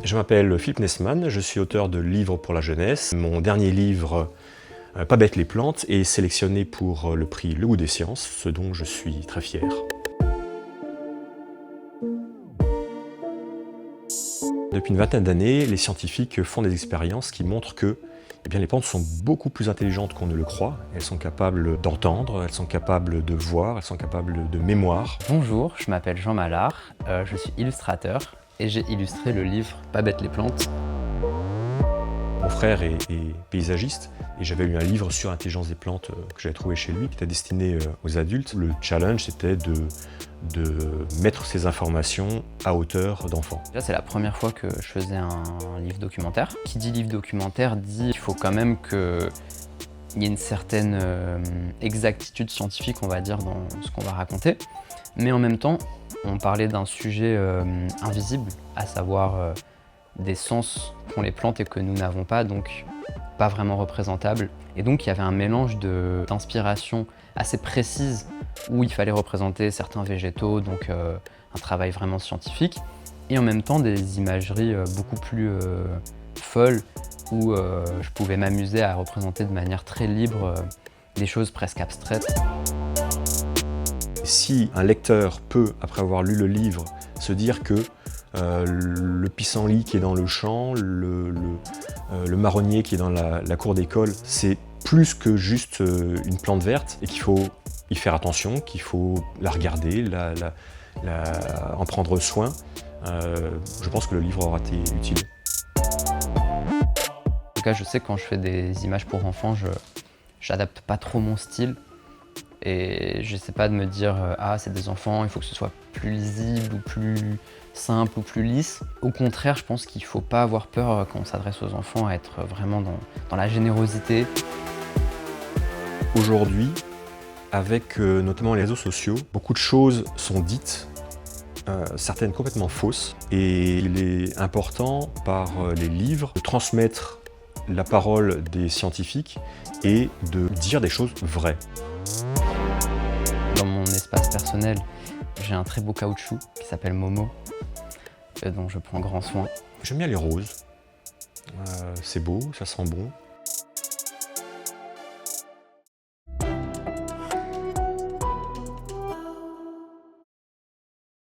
Je m'appelle Philippe Nessmann, je suis auteur de livres pour la jeunesse. Mon dernier livre, Pas bêtes les plantes, est sélectionné pour le prix Le Goût des sciences, ce dont je suis très fier. Depuis une vingtaine d'années, les scientifiques font des expériences qui montrent que les plantes sont beaucoup plus intelligentes qu'on ne le croit. Elles sont capables d'entendre, elles sont capables de voir, elles sont capables de mémoire. Bonjour, je m'appelle Jean Mallard, je suis illustrateur et j'ai illustré le livre Pas bêtes les plantes. Mon frère est paysagiste et j'avais eu un livre sur l'intelligence des plantes que j'avais trouvé chez lui qui était destiné aux adultes. Le challenge c'était de mettre ces informations à hauteur d'enfants. Là, c'est la première fois que je faisais un livre documentaire. Qui dit livre documentaire dit qu'il faut quand même qu'il y ait une certaine exactitude scientifique, on va dire, dans ce qu'on va raconter. Mais en même temps, on parlait d'un sujet invisible, à savoir des sens qu'ont les plantes et que nous n'avons pas, donc pas vraiment représentables. Et donc il y avait un mélange d'inspiration assez précise où il fallait représenter certains végétaux, donc un travail vraiment scientifique, et en même temps des imageries beaucoup plus folles où je pouvais m'amuser à représenter de manière très libre des choses presque abstraites. Si un lecteur peut, après avoir lu le livre, se dire que le pissenlit qui est dans le champ, le marronnier qui est dans la cour d'école, c'est plus que juste une plante verte et qu'il faut y faire attention, qu'il faut la regarder, en prendre soin. Je pense que le livre aura été utile. En tout cas, je sais que quand je fais des images pour enfants, je n'adapte pas trop mon style. Et j'essaie pas de me dire « Ah, c'est des enfants, il faut que ce soit plus lisible ou plus simple ou plus lisse ». Au contraire, je pense qu'il faut pas avoir peur quand on s'adresse aux enfants à être vraiment dans la générosité. Aujourd'hui, avec notamment les réseaux sociaux, beaucoup de choses sont dites, certaines complètement fausses. Et il est important, par les livres, de transmettre la parole des scientifiques et de dire des choses vraies. Dans mon espace personnel, j'ai un très beau caoutchouc qui s'appelle Momo, dont je prends grand soin. J'aime bien les roses. C'est beau, ça sent bon.